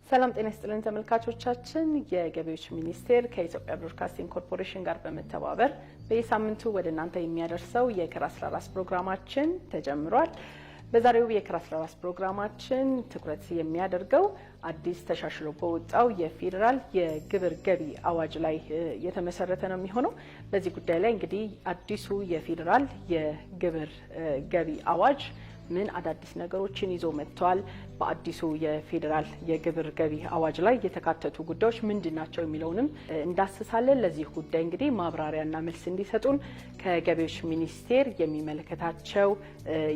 ሰላም ጤና ይስጥልን ተመልካቾቻችን የገቢዎች ሚኒስቴር ከኢትዮጵያ ብሮድካስቲንግ ኮርፖሬሽን ጋር በመተባበር በየሳምንቱ ወደ እናንተ የሚያደርሰው የክር 14 ፕሮግራማችን ተጀምሯል። በዛሬው የክር 14 ፕሮግራማችን ትኩረት የሚያደርገው አዲስ ተሻሽሎ በወጣው የፌደራል የግብር ገቢ አዋጅ ላይ የተመሰረተ ነው የሚሆነው። በዚህ ጉዳይ ላይ እንግዲህ አዲሱ የፌደራል የግብር ገቢ አዋጅ ምን አዳዲስ ነገሮችን ይዞ መጥቷል፣ በአዲሱ የፌደራል የግብር ገቢ አዋጅ ላይ የተካተቱ ጉዳዮች ምንድናቸው የሚለውንም እንዳስሳለን። ለዚህ ጉዳይ እንግዲህ ማብራሪያና መልስ እንዲሰጡን ከገቢዎች ሚኒስቴር የሚመለከታቸው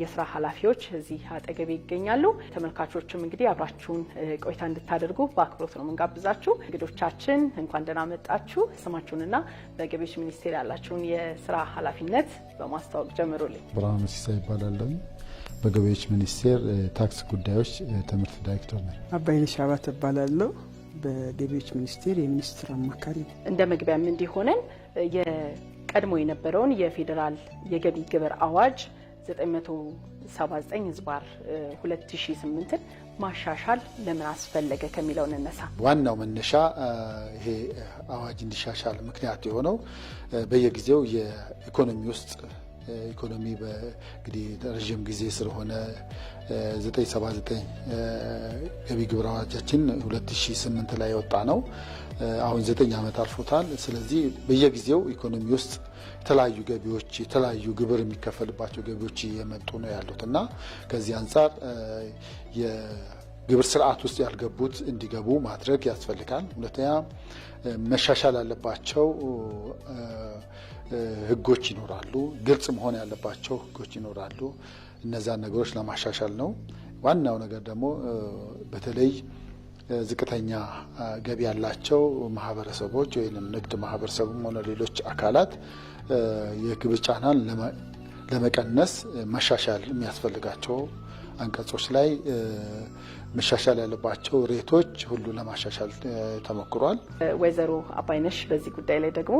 የስራ ኃላፊዎች እዚህ አጠገቤ ይገኛሉ። ተመልካቾችም እንግዲህ አብራችሁን ቆይታ እንድታደርጉ በአክብሮት ነው የምንጋብዛችሁ። እንግዶቻችን እንኳን ደህና መጣችሁ። ስማችሁንና በገቢዎች ሚኒስቴር ያላችሁን የስራ ኃላፊነት በማስተዋወቅ ጀምሩልኝ። ብርሃኑ ሲሳይ ይባላል። በገቢዎች ሚኒስቴር ታክስ ጉዳዮች ትምህርት ዳይሬክተር ነኝ። አባይነሽ አባተ እባላለሁ። በገቢዎች ሚኒስቴር የሚኒስትር አማካሪ ነኝ። እንደ መግቢያም እንዲሆነን የቀድሞ የነበረውን የፌደራል የገቢ ግብር አዋጅ 979/2008 ማሻሻል ለምን አስፈለገ ከሚለው እንነሳ። ዋናው መነሻ ይሄ አዋጅ እንዲሻሻል ምክንያት የሆነው በየጊዜው የኢኮኖሚ ውስጥ ኢኮኖሚ በእንግዲህ ረጅም ጊዜ ስለሆነ 979 ገቢ ግብር አዋጃችን 2008 ላይ የወጣ ነው። አሁን 9 ዓመት አልፎታል። ስለዚህ በየጊዜው ኢኮኖሚ ውስጥ የተለያዩ ገቢዎች የተለያዩ ግብር የሚከፈልባቸው ገቢዎች እየመጡ ነው ያሉት እና ከዚህ አንጻር የግብር ስርዓት ውስጥ ያልገቡት እንዲገቡ ማድረግ ያስፈልጋል። ሁለተኛ መሻሻል ያለባቸው ህጎች ይኖራሉ፣ ግልጽ መሆን ያለባቸው ህጎች ይኖራሉ። እነዛን ነገሮች ለማሻሻል ነው። ዋናው ነገር ደግሞ በተለይ ዝቅተኛ ገቢ ያላቸው ማህበረሰቦች ወይም ንግድ ማህበረሰቡም ሆነ ሌሎች አካላት የግብር ጫናን ለመቀነስ መሻሻል የሚያስፈልጋቸው አንቀጾች ላይ መሻሻል ያለባቸው ሬቶች ሁሉ ለማሻሻል ተሞክሯል። ወይዘሮ አባይነሽ በዚህ ጉዳይ ላይ ደግሞ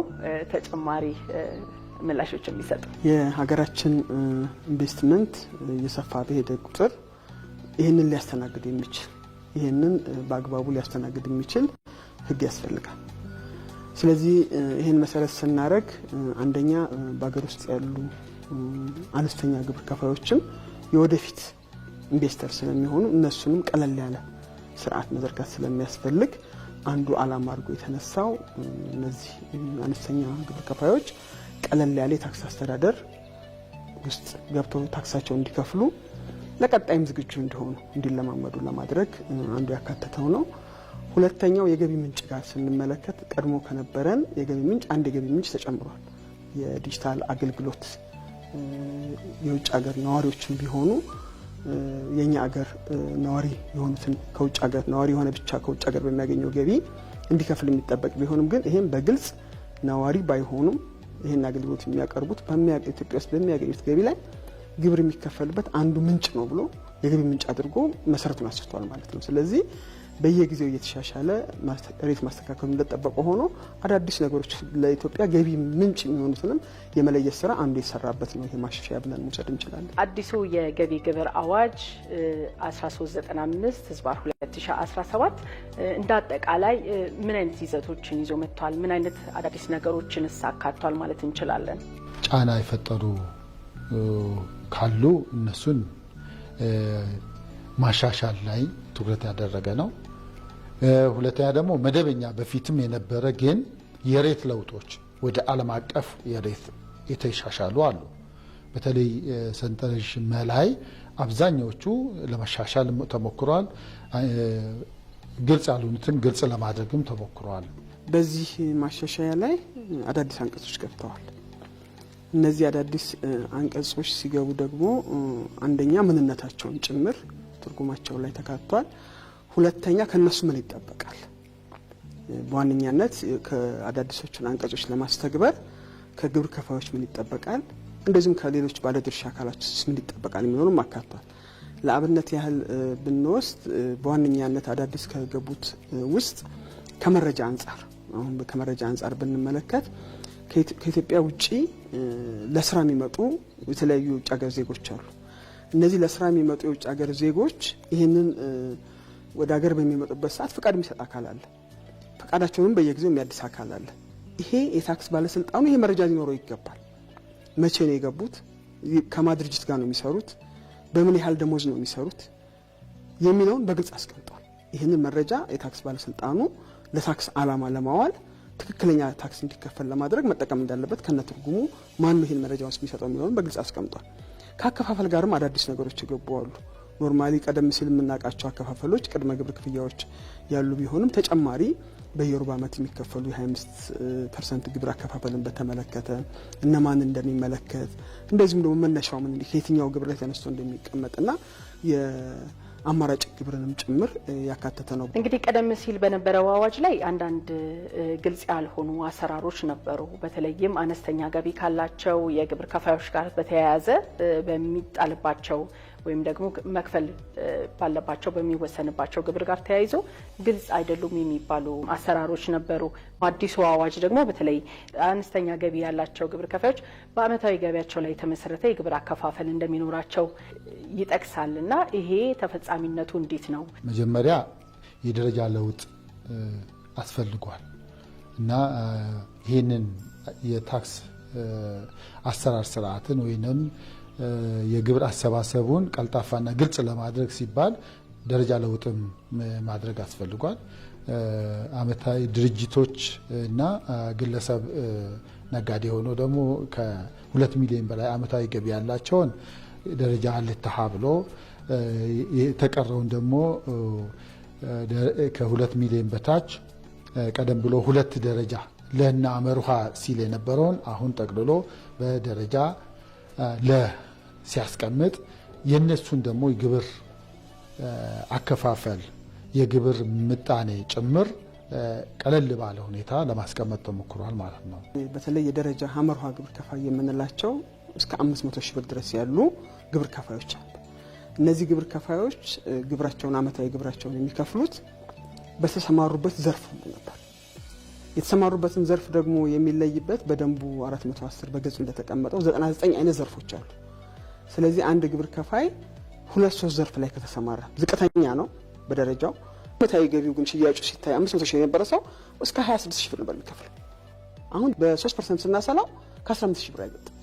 ተጨማሪ ምላሾች የሚሰጡ። የሀገራችን ኢንቨስትመንት እየሰፋ በሄደ ቁጥር ይህንን ሊያስተናግድ የሚችል ይህንን በአግባቡ ሊያስተናግድ የሚችል ህግ ያስፈልጋል። ስለዚህ ይህን መሰረት ስናደርግ አንደኛ በሀገር ውስጥ ያሉ አነስተኛ ግብር ከፋዮችም የወደፊት ኢንቨስተር ስለሚሆኑ እነሱንም ቀለል ያለ ስርዓት መዘርጋት ስለሚያስፈልግ አንዱ ዓላማ አድርጎ የተነሳው እነዚህ አነስተኛ ግብር ከፋዮች ቀለል ያለ የታክስ አስተዳደር ውስጥ ገብተው ታክሳቸውን እንዲከፍሉ ለቀጣይም ዝግጁ እንዲሆኑ እንዲለማመዱ ለማድረግ አንዱ ያካተተው ነው። ሁለተኛው የገቢ ምንጭ ጋር ስንመለከት ቀድሞ ከነበረን የገቢ ምንጭ አንድ የገቢ ምንጭ ተጨምሯል። የዲጂታል አገልግሎት የውጭ ሀገር ነዋሪዎችን ቢሆኑ የኛ ሀገር ነዋሪ የሆኑትን ከውጭ ሀገር ነዋሪ የሆነ ብቻ ከውጭ ሀገር በሚያገኘው ገቢ እንዲከፍል የሚጠበቅ ቢሆንም ግን ይሄም በግልጽ ነዋሪ ባይሆኑም ይሄን አገልግሎት የሚያቀርቡት ኢትዮጵያ ውስጥ በሚያገኙት ገቢ ላይ ግብር የሚከፈልበት አንዱ ምንጭ ነው ብሎ የገቢ ምንጭ አድርጎ መሰረቱን አስፍቷል ማለት ነው። ስለዚህ በየጊዜው እየተሻሻለ ሬት ማስተካከሉ እንደተጠበቀ ሆኖ አዳዲስ ነገሮች ለኢትዮጵያ ገቢ ምንጭ የሚሆኑትንም የመለየት ስራ አንዱ የሰራበት ነው። ይሄ ማሻሻያ ብለን መውሰድ እንችላለን። አዲሱ የገቢ ግብር አዋጅ 1395/2017 እንደ አጠቃላይ ምን አይነት ይዘቶችን ይዞ መጥቷል? ምን አይነት አዳዲስ ነገሮችን አካቷል ማለት እንችላለን? ጫና የፈጠሩ ካሉ እነሱን ማሻሻል ላይ ትኩረት ያደረገ ነው። ሁለተኛ ደግሞ መደበኛ በፊትም የነበረ ግን የሬት ለውጦች ወደ ዓለም አቀፍ የሬት የተሻሻሉ አሉ። በተለይ ሰንጠረዥ መላይ አብዛኛዎቹ ለመሻሻል ተሞክሯል። ግልጽ ያልሆኑትን ግልጽ ለማድረግም ተሞክሯል። በዚህ ማሻሻያ ላይ አዳዲስ አንቀጾች ገብተዋል። እነዚህ አዳዲስ አንቀጾች ሲገቡ ደግሞ አንደኛ ምንነታቸውን ጭምር ትርጉማቸው ላይ ተካቷል። ሁለተኛ ከነሱ ምን ይጠበቃል? በዋነኛነት ከአዳዲሶቹን አንቀጾች ለማስተግበር ከግብር ከፋዮች ምን ይጠበቃል፣ እንደዚሁም ከሌሎች ባለድርሻ አካላት ምን ይጠበቃል የሚሆኑም አካቷል። ለአብነት ያህል ብንወስድ በዋነኛነት አዳዲስ ከገቡት ውስጥ ከመረጃ አንጻር አሁን ከመረጃ አንጻር ብንመለከት ከኢትዮጵያ ውጪ ለስራ የሚመጡ የተለያዩ የውጭ ሀገር ዜጎች አሉ። እነዚህ ለስራ የሚመጡ የውጭ ሀገር ዜጎች ይህንን ወደ ሀገር በሚመጡበት ሰዓት ፍቃድ የሚሰጥ አካል አለ። ፍቃዳቸውንም በየጊዜው የሚያድስ አካል አለ። ይሄ የታክስ ባለስልጣኑ ይሄ መረጃ ሊኖረው ይገባል። መቼ ነው የገቡት? ከማ ድርጅት ጋር ነው የሚሰሩት? በምን ያህል ደሞዝ ነው የሚሰሩት? የሚለውን በግልጽ አስቀምጧል። ይህንን መረጃ የታክስ ባለስልጣኑ ለታክስ ዓላማ ለማዋል ትክክለኛ ታክስ እንዲከፈል ለማድረግ መጠቀም እንዳለበት ከነትርጉሙ ማን ነው ይህን መረጃ ውስጥ የሚሰጠው የሚለውን በግልጽ አስቀምጧል። ከአከፋፈል ጋርም አዳዲስ ነገሮች ይገቡ አሉ። ኖርማሊ ቀደም ሲል የምናውቃቸው አከፋፈሎች ቅድመ ግብር ክፍያዎች ያሉ ቢሆንም ተጨማሪ በየሩብ ዓመት የሚከፈሉ የ25% ግብር አከፋፈልን በተመለከተ እነማን እንደሚመለከት እንደዚሁም ደግሞ መነሻው ምን ከየትኛው ግብር ላይ ተነስቶ እንደሚቀመጥና የአማራጭ ግብርንም ጭምር ያካተተ ነው። እንግዲህ ቀደም ሲል በነበረው አዋጅ ላይ አንዳንድ ግልጽ ያልሆኑ አሰራሮች ነበሩ። በተለይም አነስተኛ ገቢ ካላቸው የግብር ከፋዮች ጋር በተያያዘ በሚጣልባቸው ወይም ደግሞ መክፈል ባለባቸው በሚወሰንባቸው ግብር ጋር ተያይዞ ግልጽ አይደሉም የሚባሉ አሰራሮች ነበሩ። አዲሱ አዋጅ ደግሞ በተለይ አነስተኛ ገቢ ያላቸው ግብር ከፋዮች በአመታዊ ገቢያቸው ላይ የተመሰረተ የግብር አከፋፈል እንደሚኖራቸው ይጠቅሳል እና ይሄ ተፈጻሚነቱ እንዴት ነው? መጀመሪያ የደረጃ ለውጥ አስፈልጓል እና ይህንን የታክስ አሰራር ስርዓትን ወይንም የግብር አሰባሰቡን ቀልጣፋና ግልጽ ለማድረግ ሲባል ደረጃ ለውጥም ማድረግ አስፈልጓል። አመታዊ ድርጅቶች እና ግለሰብ ነጋዴ ሆኖ ደግሞ ከ2 ሚሊዮን በላይ አመታዊ ገቢ ያላቸውን ደረጃ አልተሃ ብሎ የተቀረውን ደግሞ ከ2 ሚሊዮን በታች ቀደም ብሎ 2 ደረጃ ለና መርሃ ሲል የነበረውን አሁን ጠቅልሎ በደረጃ ለ ሲያስቀምጥ የነሱን ደግሞ የግብር አከፋፈል የግብር ምጣኔ ጭምር ቀለል ባለ ሁኔታ ለማስቀመጥ ተሞክሯል ማለት ነው። በተለይ የደረጃ ሀመርሃ ግብር ከፋይ የምንላቸው እስከ 500 ሺህ ብር ድረስ ያሉ ግብር ከፋዮች አሉ። እነዚህ ግብር ከፋዮች ግብራቸውን አመታዊ ግብራቸውን የሚከፍሉት በተሰማሩበት ዘርፍ ነበር። የተሰማሩበትን ዘርፍ ደግሞ የሚለይበት በደንቡ 410 በገጹ እንደተቀመጠው 99 አይነት ዘርፎች አሉ። ስለዚህ አንድ ግብር ከፋይ 2-3 ዘርፍ ላይ ከተሰማራ ዝቅተኛ ነው በደረጃው። አመታዊ ገቢው ግን ሽያጩ ሲታይ 500 ሺህ የነበረ ሰው እስከ 26 ሺህ ብር ነበር የሚከፍለው። አሁን በ3% ስናሰላው ከ15 ሺህ ብር አይበልጥም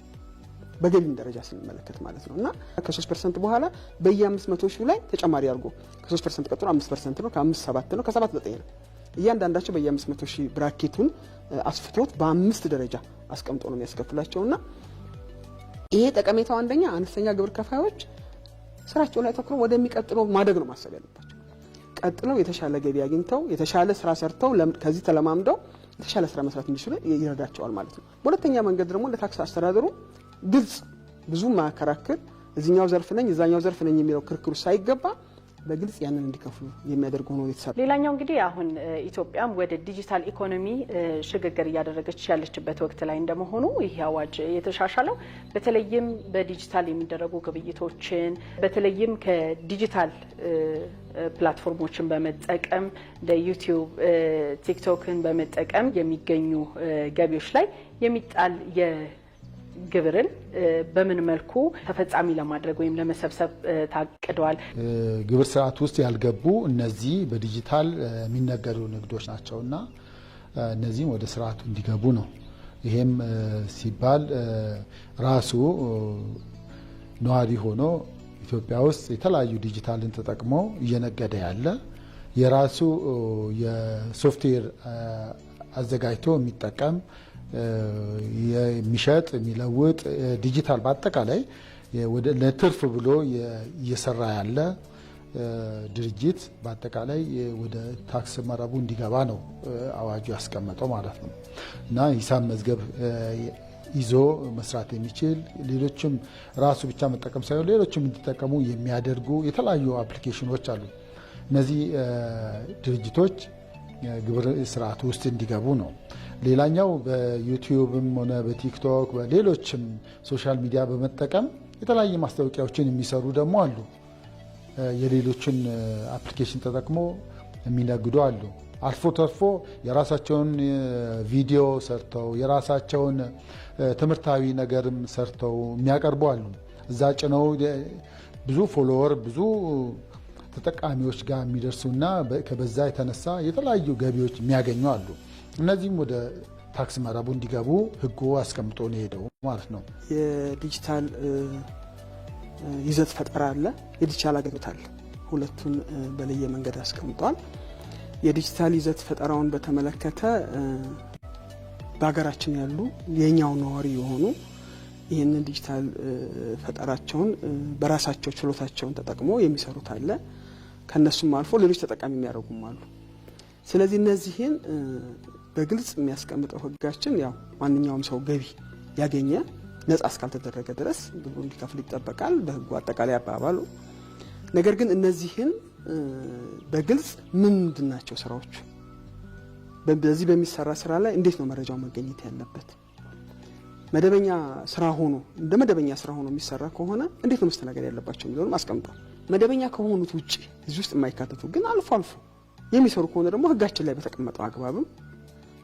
በገቢም ደረጃ ስንመለከት ማለት ነው። እና ከ3% በኋላ በየ500 ሺህ ላይ ተጨማሪ አድርጎ ከ3% ቀጥሎ 5% ነው፣ ከ5 7 ነው፣ ከ7 9 ነው። እያንዳንዳቸው በየ500 ሺህ ብራኬቱን አስፍቶት በ5 ደረጃ አስቀምጦ ነው የሚያስከፍላቸውና ይሄ ጠቀሜታው አንደኛ አነስተኛ ግብር ከፋዮች ስራቸው ላይ ተኩረው ወደሚቀጥለው ማደግ ነው ማሰብ ያለባቸው። ቀጥለው የተሻለ ገቢ አግኝተው የተሻለ ስራ ሰርተው ከዚህ ተለማምደው የተሻለ ስራ መስራት እንዲችሉ ይረዳቸዋል ማለት ነው። በሁለተኛ መንገድ ደግሞ ለታክስ አስተዳደሩ ግልጽ ብዙ ማከራከር እዚህኛው ዘርፍ ነኝ እዛኛው ዘርፍ ነኝ የሚለው ክርክሩ ሳይገባ በግልጽ ያንን እንዲከፍሉ የሚያደርግ ሆኖ የተሰራ። ሌላኛው እንግዲህ አሁን ኢትዮጵያም ወደ ዲጂታል ኢኮኖሚ ሽግግር እያደረገች ያለችበት ወቅት ላይ እንደመሆኑ ይህ አዋጅ የተሻሻለው በተለይም በዲጂታል የሚደረጉ ግብይቶችን በተለይም ከዲጂታል ፕላትፎርሞችን በመጠቀም እንደ ዩቲዩብ፣ ቲክቶክን በመጠቀም የሚገኙ ገቢዎች ላይ የሚጣል ግብርን በምን መልኩ ተፈጻሚ ለማድረግ ወይም ለመሰብሰብ ታቅደዋል? ግብር ስርዓት ውስጥ ያልገቡ እነዚህ በዲጂታል የሚነገዱ ንግዶች ናቸውና እነዚህም ወደ ስርዓቱ እንዲገቡ ነው። ይሄም ሲባል ራሱ ነዋሪ ሆኖ ኢትዮጵያ ውስጥ የተለያዩ ዲጂታልን ተጠቅሞ እየነገደ ያለ የራሱ የሶፍትዌር አዘጋጅቶ የሚጠቀም የሚሸጥ የሚለውጥ ዲጂታል በአጠቃላይ ለትርፍ ብሎ እየሰራ ያለ ድርጅት በአጠቃላይ ወደ ታክስ መረቡ እንዲገባ ነው አዋጁ ያስቀመጠው ማለት ነው። እና ሂሳብ መዝገብ ይዞ መስራት የሚችል ሌሎችም ራሱ ብቻ መጠቀም ሳይሆን ሌሎችም እንዲጠቀሙ የሚያደርጉ የተለያዩ አፕሊኬሽኖች አሉ። እነዚህ ድርጅቶች ግብር ስርዓቱ ውስጥ እንዲገቡ ነው። ሌላኛው በዩቲዩብም ሆነ በቲክቶክ በሌሎችም ሶሻል ሚዲያ በመጠቀም የተለያዩ ማስታወቂያዎችን የሚሰሩ ደግሞ አሉ። የሌሎችን አፕሊኬሽን ተጠቅሞ የሚነግዱ አሉ። አልፎ ተርፎ የራሳቸውን ቪዲዮ ሰርተው የራሳቸውን ትምህርታዊ ነገርም ሰርተው የሚያቀርቡ አሉ። እዛ ጭነው ብዙ ፎሎወር ብዙ ተጠቃሚዎች ጋር የሚደርሱና ከበዛ የተነሳ የተለያዩ ገቢዎች የሚያገኙ አሉ። እነዚህም ወደ ታክስ መረቡ እንዲገቡ ህጉ አስቀምጦ ነው ሄደው ማለት ነው። የዲጂታል ይዘት ፈጠራ አለ፣ የዲጂታል አገልግሎት አለ። ሁለቱን በለየ መንገድ አስቀምጧል። የዲጂታል ይዘት ፈጠራውን በተመለከተ በሀገራችን ያሉ የኛው ነዋሪ የሆኑ ይህንን ዲጂታል ፈጠራቸውን በራሳቸው ችሎታቸውን ተጠቅሞ የሚሰሩት አለ። ከነሱም አልፎ ሌሎች ተጠቃሚ የሚያደርጉም አሉ። ስለዚህ እነዚህን በግልጽ የሚያስቀምጠው ህጋችን ያው ማንኛውም ሰው ገቢ ያገኘ ነጻ እስካልተደረገ ድረስ ግብሩ እንዲከፍል ይጠበቃል በህጉ አጠቃላይ አባባሉ። ነገር ግን እነዚህን በግልጽ ምንድናቸው ስራዎቹ፣ በዚህ በሚሰራ ስራ ላይ እንዴት ነው መረጃው መገኘት ያለበት፣ መደበኛ ስራ ሆኖ እንደ መደበኛ ስራ ሆኖ የሚሰራ ከሆነ እንዴት ነው መስተናገድ ያለባቸው የሚለውን አስቀምጧል። መደበኛ ከሆኑት ውጪ እዚህ ውስጥ የማይካተቱ ግን አልፎ አልፎ የሚሰሩ ከሆነ ደግሞ ህጋችን ላይ በተቀመጠው አግባብም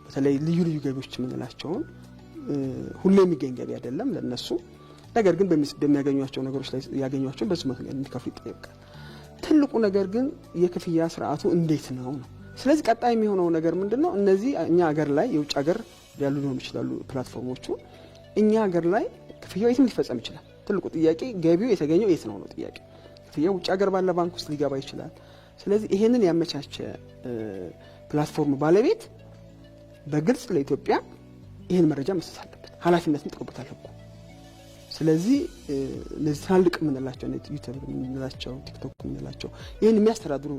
በተለይ ልዩ ልዩ ገቢዎች የምንላቸውን ሁሉ የሚገኝ ገቢ አይደለም ለነሱ፣ ነገር ግን በሚያገኟቸው ነገሮች ላይ ያገኟቸው በዚህ ምክንያት እንዲከፍሉ ይጠየቃል። ትልቁ ነገር ግን የክፍያ ስርዓቱ እንዴት ነው ነው። ስለዚህ ቀጣይ የሚሆነው ነገር ምንድነው? እነዚህ እኛ ሀገር ላይ የውጭ ሀገር ያሉ ሊሆኑ ይችላሉ ፕላትፎርሞቹ፣ እኛ ሀገር ላይ ክፍያው የትም ሊፈጸም ይችላል። ትልቁ ጥያቄ ገቢው የተገኘው የት ነው ነው ጥያቄ። ክፍያው ውጭ ሀገር ባለ ባንክ ውስጥ ሊገባ ይችላል። ስለዚህ ይሄንን ያመቻቸ ፕላትፎርም ባለቤት በግልጽ ለኢትዮጵያ ይሄን መረጃ መስጠት አለበት፣ ኃላፊነትን ጥቆበታል ህጉ። ስለዚህ እነዚህ ትላልቅ የምንላቸው ዩቲዩብ የምንላቸው ቲክቶክ የምንላቸው ይህን የሚያስተዳድሩ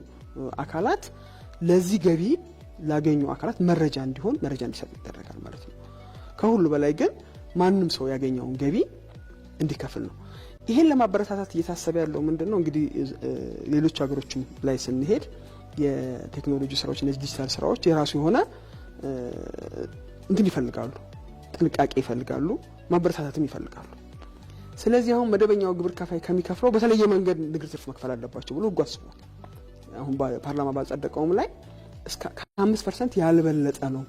አካላት ለዚህ ገቢ ላገኙ አካላት መረጃ እንዲሆን መረጃ እንዲሰጥ ይደረጋል ማለት ነው። ከሁሉ በላይ ግን ማንም ሰው ያገኘውን ገቢ እንዲከፍል ነው። ይሄን ለማበረታታት እየታሰበ ያለው ምንድነው? እንግዲህ ሌሎች ሀገሮችም ላይ ስንሄድ የቴክኖሎጂ ስራዎች እነዚህ ዲጂታል ስራዎች የራሱ የሆነ እንትን ይፈልጋሉ፣ ጥንቃቄ ይፈልጋሉ፣ ማበረታታትም ይፈልጋሉ። ስለዚህ አሁን መደበኛው ግብር ከፋይ ከሚከፍለው በተለየ መንገድ ንግድ ትርፍ መክፈል አለባቸው ብሎ ህጉ አስቧል። አሁን ፓርላማ ባጸደቀውም ላይ እስከ 5% ያልበለጠ ነው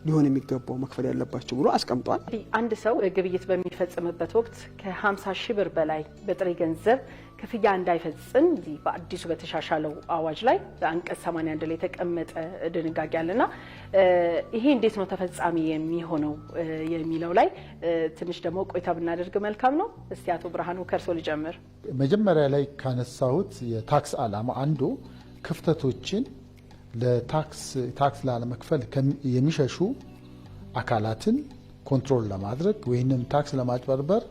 ሊሆን የሚገባው መክፈል ያለባቸው ብሎ አስቀምጧል። አንድ ሰው ግብይት በሚፈጽምበት ወቅት ከ50 ሺህ ብር በላይ በጥሬ ገንዘብ ክፍያ እንዳይፈጽም በአዲሱ በተሻሻለው አዋጅ ላይ በአንቀጽ 81 ላይ የተቀመጠ ድንጋጌ አለና ይሄ እንዴት ነው ተፈጻሚ የሚሆነው የሚለው ላይ ትንሽ ደግሞ ቆይታ ብናደርግ መልካም ነው። እስቲ አቶ ብርሃኑ ከርሶ ልጀምር። መጀመሪያ ላይ ካነሳሁት የታክስ ዓላማ አንዱ ክፍተቶችን ለታክስ ላለመክፈል የሚሸሹ አካላትን ኮንትሮል ለማድረግ ወይንም ታክስ ለማጭበርበር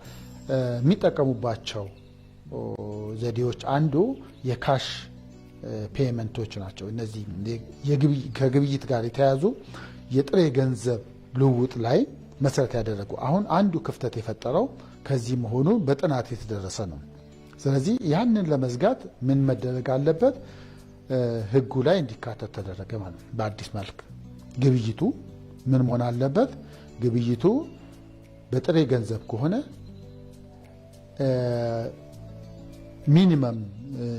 የሚጠቀሙባቸው ዘዴዎች አንዱ የካሽ ፔመንቶች ናቸው። እነዚህ ከግብይት ጋር የተያዙ የጥሬ ገንዘብ ልውውጥ ላይ መሰረት ያደረጉ አሁን አንዱ ክፍተት የፈጠረው ከዚህ መሆኑ በጥናት የተደረሰ ነው። ስለዚህ ያንን ለመዝጋት ምን መደረግ አለበት? ህጉ ላይ እንዲካተት ተደረገ ማለት ነው። በአዲስ መልክ ግብይቱ ምን መሆን አለበት? ግብይቱ በጥሬ ገንዘብ ከሆነ ሚኒመም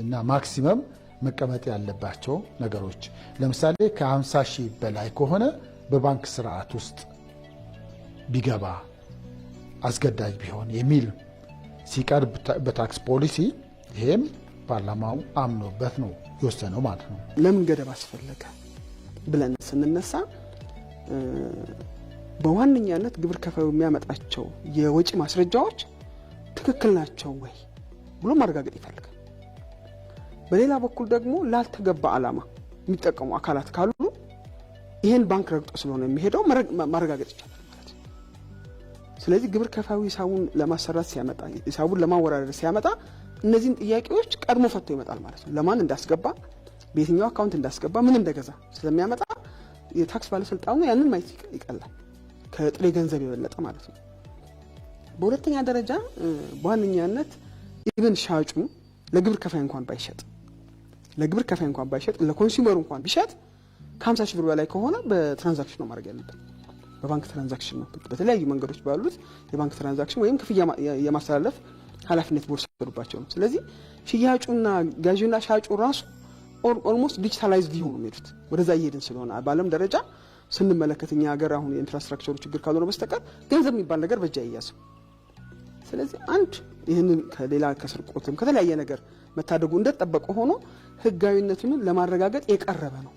እና ማክሲመም መቀመጥ ያለባቸው ነገሮች ለምሳሌ ከ50 ሺህ በላይ ከሆነ በባንክ ስርዓት ውስጥ ቢገባ አስገዳጅ ቢሆን የሚል ሲቀርብ በታክስ ፖሊሲ ይሄም ፓርላማው አምኖበት ነው የወሰነው ማለት ነው። ለምን ገደብ አስፈለገ ብለን ስንነሳ በዋነኛነት ግብር ከፋዩ የሚያመጣቸው የወጪ ማስረጃዎች ትክክል ናቸው ወይ ብሎ ማረጋገጥ ይፈልጋል። በሌላ በኩል ደግሞ ላልተገባ ዓላማ የሚጠቀሙ አካላት ካሉ ይሄን ባንክ ረግጦ ስለሆነ የሚሄደው ማረጋገጥ ይቻላል ማለት ነው። ስለዚህ ግብር ከፋዩ ሂሳቡን ለማሰራት ሲያመጣ ሂሳቡን ለማወራረድ ሲያመጣ እነዚህን ጥያቄዎች ቀድሞ ፈቶ ይመጣል ማለት ነው። ለማን እንዳስገባ፣ በየትኛው አካውንት እንዳስገባ፣ ምን እንደገዛ ስለሚያመጣ የታክስ ባለስልጣኑ ያንን ማየት ይቀላል ከጥሬ ገንዘብ የበለጠ ማለት ነው። በሁለተኛ ደረጃ በዋነኛነት ኢቭን ሻጩ ለግብር ከፋይ እንኳን ባይሸጥ ለኮንሱመሩ እንኳን ቢሸጥ ከ50 ሺህ ብር በላይ ከሆነ በትራንዛክሽን ነው ማድረግ ያለበት። በባንክ ትራንዛክሽን ነው። በተለያዩ መንገዶች ባሉት የባንክ ትራንዛክሽን ወይም ክፍያ የማስተላለፍ ኃላፊነት በወሰዱባቸው ነው። ስለዚህ ሽያጩና ጋዥና ሻጩ ራሱ ኦልሞስት ዲጂታላይዝድ ሊሆኑ የሚሄዱት ወደዛ እየሄድን ስለሆነ በዓለም ደረጃ ስንመለከት እኛ ሀገር አሁን የኢንፍራስትራክቸሩ ችግር ካልሆነ በስተቀር ገንዘብ የሚባል ነገር በእጅ አይያዝም። ስለዚህ አንድ ይህንን ከሌላ ከስርቆትም ከተለያየ ነገር መታደጉ እንደተጠበቀ ሆኖ ህጋዊነቱን ለማረጋገጥ የቀረበ ነው።